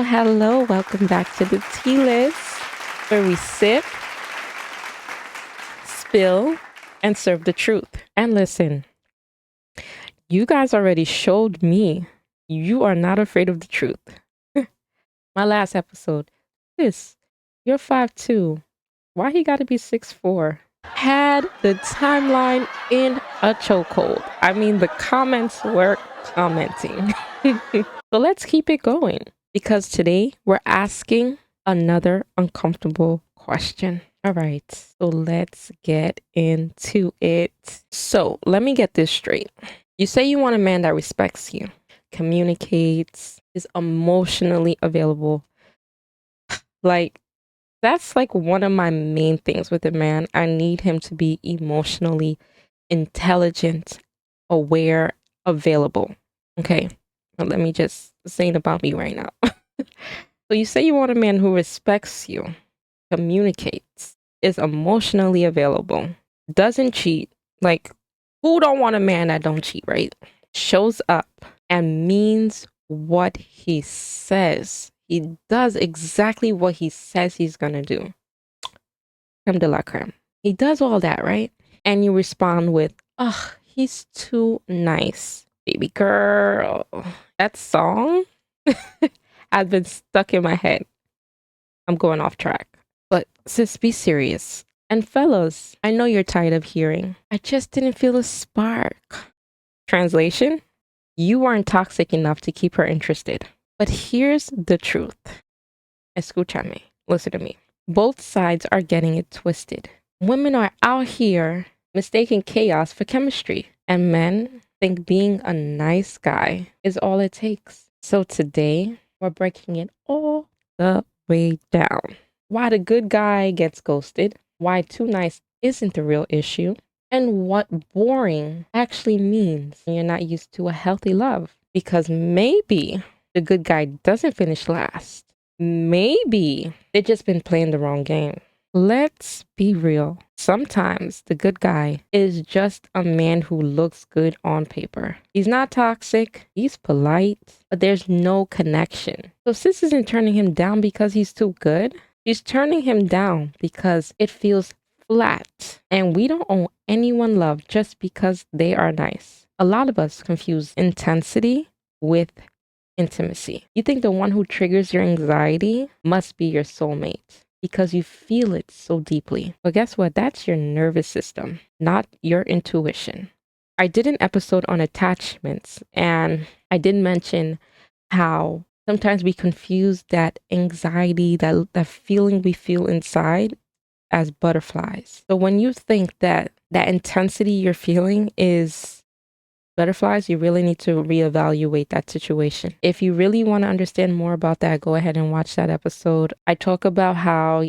Hello. Welcome back to the tea list where we sip, spill, and serve the truth. And listen, you guys already showed me you are not afraid of the truth. My last episode, you're 5'2". Why he gotta be 6'4"? Had the timeline in a chokehold. I mean, the comments were commenting. So let's keep it going because today we're asking another uncomfortable question. All right, so let's get into it. So let me get this straight. You say you want a man that respects you, communicates, is emotionally available. That's like one of my main things with a man. I need him to be emotionally intelligent, aware, available. Okay, let me just say it about me right now. So you say you want a man who respects you, communicates, is emotionally available, doesn't cheat. Like, who don't want a man that don't cheat, right? Shows up and means what he says. He does exactly what he says he's gonna do. Creme de la creme. He does all that, right? And you respond with, ugh, he's too nice, baby girl. That song has been stuck in my head. I'm going off track. But sis, be serious. And fellas, I know you're tired of hearing, I just didn't feel a spark. Translation, you weren't toxic enough to keep her interested. But here's the truth. Escúchame. Listen to me. Both sides are getting it twisted. Women are out here mistaking chaos for chemistry, and men think being a nice guy is all it takes. So today, we're breaking it all the way down. Why the good guy gets ghosted, why too nice isn't the real issue, and what boring actually means when you're not used to a healthy love. Because maybe the good guy doesn't finish last. Maybe they've just been playing the wrong game. Let's be real. Sometimes the good guy is just a man who looks good on paper. He's not toxic, he's polite, but there's no connection. So sis isn't turning him down because he's too good. She's turning him down because it feels flat. And we don't owe anyone love just because they are nice. A lot of us confuse intensity with intimacy. You think the one who triggers your anxiety must be your soulmate because you feel it so deeply. But guess what? That's your nervous system, not your intuition. I did an episode on attachments, and I did mention how sometimes we confuse that anxiety, that feeling we feel inside as butterflies. So when you think that intensity you're feeling is butterflies, you really need to reevaluate that situation. If you really want to understand more about that, go ahead and watch that episode. I talk about how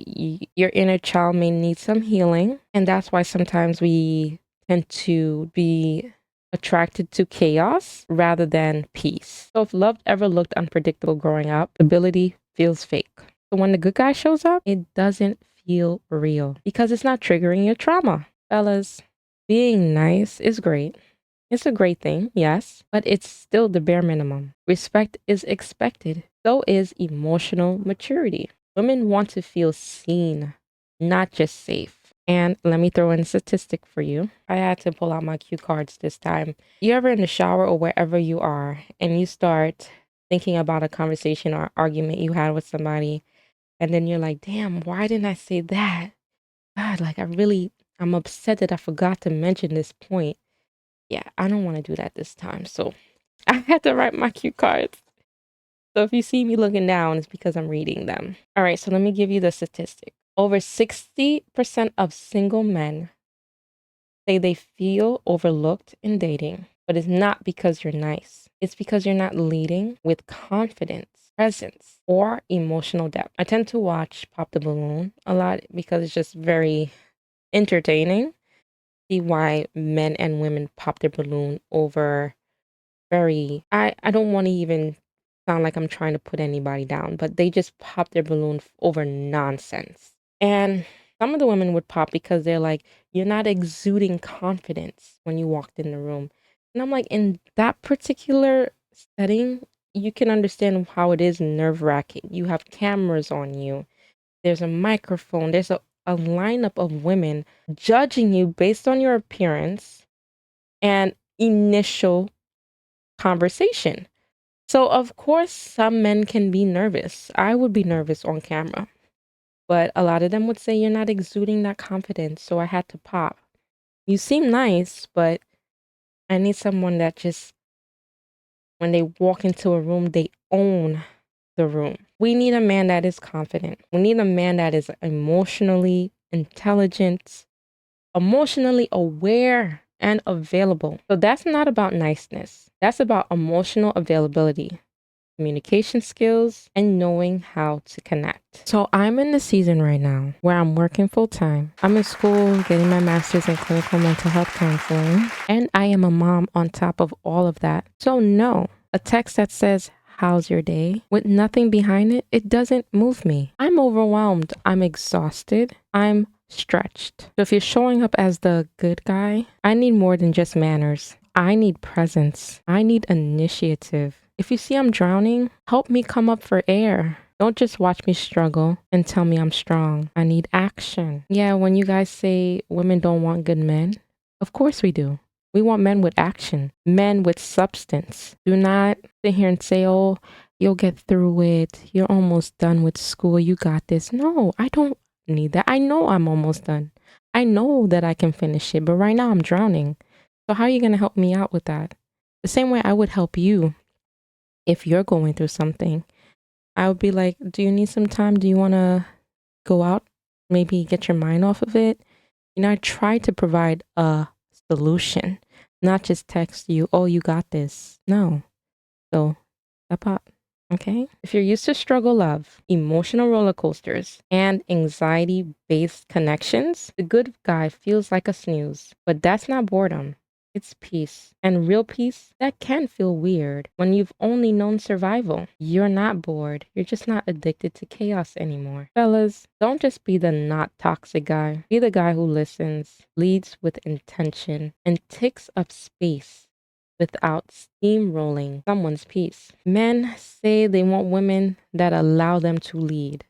your inner child may need some healing, and that's why sometimes we tend to be attracted to chaos rather than peace. So if love ever looked unpredictable growing up, stability feels fake. So when the good guy shows up, it doesn't feel real because it's not triggering your trauma. Fellas, being nice is great. It's a great thing, yes, but it's still the bare minimum. Respect is expected. So is emotional maturity. Women want to feel seen, not just safe. And let me throw in a statistic for you. I had to pull out my cue cards this time. You ever in the shower or wherever you are, and you start thinking about a conversation or argument you had with somebody, and then you're like, damn, why didn't I say that? God, I'm upset that I forgot to mention this point. Yeah, I don't want to do that this time. So I had to write my cue cards. So if you see me looking down, it's because I'm reading them. All right, so let me give you the statistic. Over 60% of single men say they feel overlooked in dating, but it's not because you're nice. It's because you're not leading with confidence, presence, or emotional depth. I tend to watch Pop the Balloon a lot because it's just very entertaining. See why men and women pop their balloon over I don't want to even sound like I'm trying to put anybody down, but they just pop their balloon over nonsense. And some of the women would pop because they're like, you're not exuding confidence when you walked in the room. And I'm like, in that particular setting, you can understand how it is nerve-wracking. You have cameras on you. There's a microphone. There's a lineup of women judging you based on your appearance and initial conversation. So, of course, some men can be nervous. I would be nervous on camera, but a lot of them would say you're not exuding that confidence. So I had to pop. You seem nice, but I need someone that just, when they walk into a room, they own the room. We need a man that is confident. We need a man that is emotionally intelligent, emotionally aware, and available. So that's not about niceness. That's about emotional availability, communication skills, and knowing how to connect. So I'm in the season right now where I'm working full time. I'm in school getting my master's in clinical mental health counseling, and I am a mom on top of all of that. So no, a text that says, "How's your day?" with nothing behind it, it doesn't move me. I'm overwhelmed. I'm exhausted. I'm stretched. So if you're showing up as the good guy, I need more than just manners. I need presence. I need initiative. If you see I'm drowning, help me come up for air. Don't just watch me struggle and tell me I'm strong. I need action. Yeah, when you guys say women don't want good men, of course we do. We want men with action, men with substance. Do not sit here and say, "Oh, you'll get through it. You're almost done with school. You got this." No, I don't need that. I know I'm almost done. I know that I can finish it, but right now I'm drowning. So how are you going to help me out with that? The same way I would help you if you're going through something. I would be like, "Do you need some time? Do you want to go out? Maybe get your mind off of it?" I try to provide a solution, not just text you, "Oh, you got this." No. So, step up. Okay? If you're used to struggle love, emotional roller coasters, and anxiety based connections, the good guy feels like a snooze. But that's not boredom. It's peace. And real peace, that can feel weird when you've only known survival. You're not bored. You're just not addicted to chaos anymore. Fellas, don't just be the not toxic guy. Be the guy who listens, leads with intention, and takes up space without steamrolling someone's peace. Men say they want women that allow them to lead.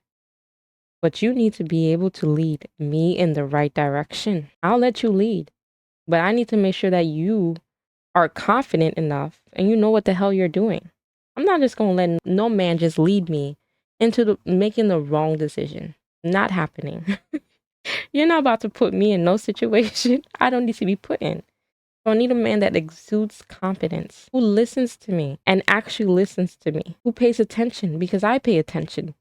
But you need to be able to lead me in the right direction. I'll let you lead. But I need to make sure that you are confident enough and you know what the hell you're doing. I'm not just going to let no man just lead me into making the wrong decision. Not happening. You're not about to put me in no situation I don't need to be put in. So I need a man that exudes confidence, who listens to me and actually listens to me, who pays attention because I pay attention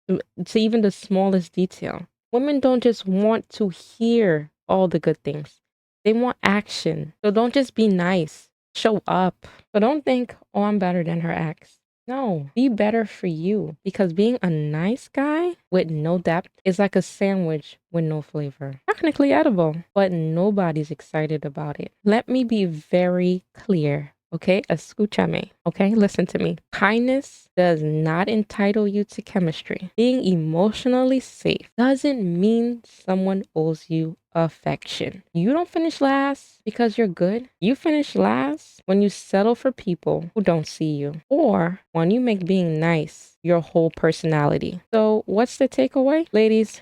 to even the smallest detail. Women don't just want to hear all the good things. They want action. So don't just be nice. Show up. So don't think, "Oh, I'm better than her ex." No, be better for you, because being a nice guy with no depth is like a sandwich with no flavor. Technically edible, but nobody's excited about it. Let me be very clear. Okay, escúchame. Okay, listen to me. Kindness does not entitle you to chemistry. Being emotionally safe doesn't mean someone owes you affection. You don't finish last because you're good. You finish last when you settle for people who don't see you, or when you make being nice your whole personality. So, what's the takeaway? Ladies,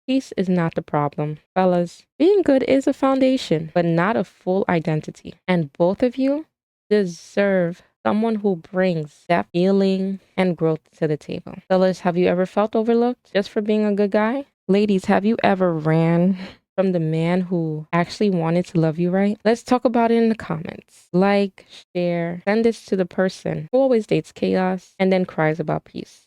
peace is not the problem. Fellas, being good is a foundation, but not a full identity. And both of you deserve someone who brings depth, healing, and growth to the table. Fellas, have you ever felt overlooked just for being a good guy? Ladies, have you ever ran from the man who actually wanted to love you right? Let's talk about it in the comments. Like, share, send this to the person who always dates chaos and then cries about peace.